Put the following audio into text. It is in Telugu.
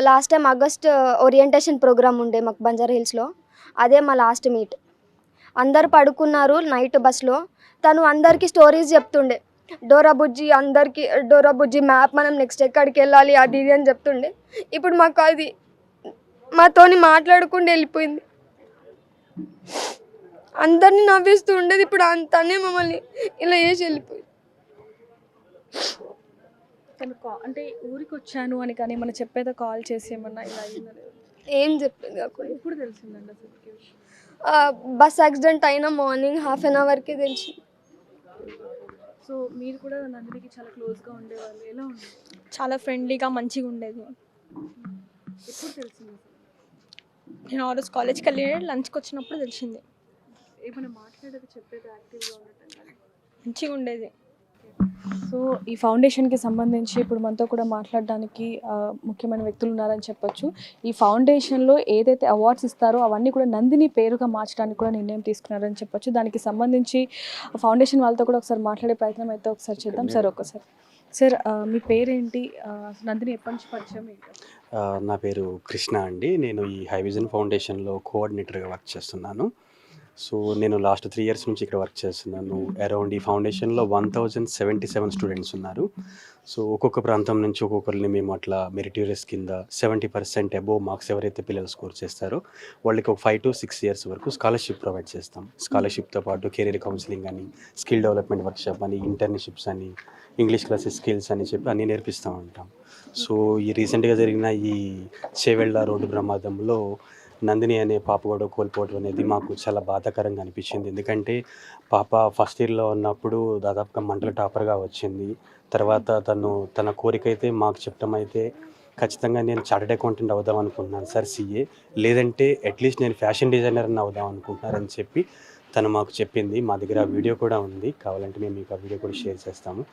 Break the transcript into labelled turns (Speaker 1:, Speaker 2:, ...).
Speaker 1: Last time August orientation program ఉండే మాకు బంజారా హిల్స్లో. అదే మా లాస్ట్ మీట్. అందరు పడుకున్నారు నైట్ బస్లో. తను అందరికీ స్టోరీస్ చెప్తుండే. డోరా బుజ్జి అందరికీ డోరా బుజ్జి మ్యాప్ మనం నెక్స్ట్ ఎక్కడికి వెళ్ళాలి అది ఇది అని చెప్తుండే. ఇప్పుడు మాకు అది మాతోని మాట్లాడకుండా వెళ్ళిపోయింది. అందరినీ నవ్విస్తూ ఉండేది. ఇప్పుడు తనే మమ్మల్ని ఇలా చేసి వెళ్ళిపోయింది.
Speaker 2: తను అంటే ఊరికి వచ్చాను అని కానీ మన చెప్పేదో కాల్ చేసి ఏమన్నా ఇలా అయిందని
Speaker 1: ఏం చెప్పింది కాకుండా
Speaker 2: ఎప్పుడు తెలిసిందండి అసలు
Speaker 1: బస్ యాక్సిడెంట్ అయిన మార్నింగ్ హాఫ్ అన్ అవర్కి తెలిసింది.
Speaker 2: సో మీరు కూడా నందినికి చాలా క్లోజ్గా ఉండేవాళ్ళు, ఎలా ఉండేది?
Speaker 3: చాలా ఫ్రెండ్లీగా మంచిగా ఉండేది.
Speaker 2: ఎప్పుడు తెలిసింది అసలు?
Speaker 3: నేను ఆ రోజు కాలేజ్కి వెళ్ళి లంచ్కి వచ్చినప్పుడు తెలిసింది.
Speaker 2: ఏమైనా మాట్లాడేది చెప్పేది యాక్టివ్గా ఉండటం
Speaker 3: మంచిగా ఉండేది.
Speaker 2: సో ఈ ఫౌండేషన్కి సంబంధించి ఇప్పుడు మనతో కూడా మాట్లాడడానికి ముఖ్యమైన వ్యక్తులు ఉన్నారని చెప్పొచ్చు. ఈ ఫౌండేషన్లో ఏదైతే అవార్డ్స్ ఇస్తారో అవన్నీ కూడా నందిని పేరుగా మార్చడానికి కూడా నిర్ణయం తీసుకున్నారని చెప్పొచ్చు. దానికి సంబంధించి ఫౌండేషన్ వాళ్ళతో కూడా ఒకసారి మాట్లాడే ప్రయత్నం అయితే ఒకసారి చేద్దాం. సార్ ఒకసారి సార్ మీ పేరేంటి, నందిని ఎప్పటి నుంచి పరిచయం ఏంటి?
Speaker 4: నా పేరు కృష్ణ అండి. నేను ఈ హై విజన్ ఫౌండేషన్లో కోఆర్డినేటర్గా వర్క్ చేస్తున్నాను. సో నేను లాస్ట్ 3 years నుంచి ఇక్కడ వర్క్ చేస్తున్నాను. అరౌండ్ ఈ ఫౌండేషన్లో 1077 స్టూడెంట్స్ ఉన్నారు. సో ఒక్కొక్క ప్రాంతం నుంచి ఒక్కొక్కరిని మేము అట్లా మెరిటోరియస్ కింద 70% అబోవ్ మార్క్స్ ఎవరైతే పిల్లలు స్కోర్ చేస్తారో వాళ్ళకి ఒక 5 to 6 years వరకు స్కాలర్షిప్ ప్రొవైడ్ చేస్తాం. స్కాలర్షిప్తో పాటు కెరీర్ కౌన్సిలింగ్ అని, స్కిల్ డెవలప్మెంట్ వర్క్షాప్ అని, ఇంటర్న్షిప్స్ అని, ఇంగ్లీష్ క్లాసెస్ స్కిల్స్ అని చెప్పి అన్నీ నేర్పిస్తూ ఉంటాం. సో ఈ రీసెంట్గా జరిగిన ఈ చేవెళ్ళ రోడ్డు ప్రమాదంలో నందిని అనే పాప కూడా కోల్పోవడం అనేది మాకు చాలా బాధాకరంగా అనిపించింది. ఎందుకంటే పాప ఫస్ట్ ఇయర్లో ఉన్నప్పుడు దాదాపుగా మండల టాపర్గా వచ్చింది. తర్వాత తన కోరిక అయితే మాకు చెప్పడం అయితే ఖచ్చితంగా నేను చార్టెడ్ అకౌంటెంట్ అవుదాం అనుకుంటున్నాను సార్, CA, లేదంటే అట్లీస్ట్ నేను ఫ్యాషన్ డిజైనర్ అని అవుదాం అనుకుంటున్నారని చెప్పి తను మాకు చెప్పింది. మా దగ్గర వీడియో కూడా ఉంది, కావాలంటే మేము మీకు ఆ వీడియో కూడా షేర్ చేస్తాము.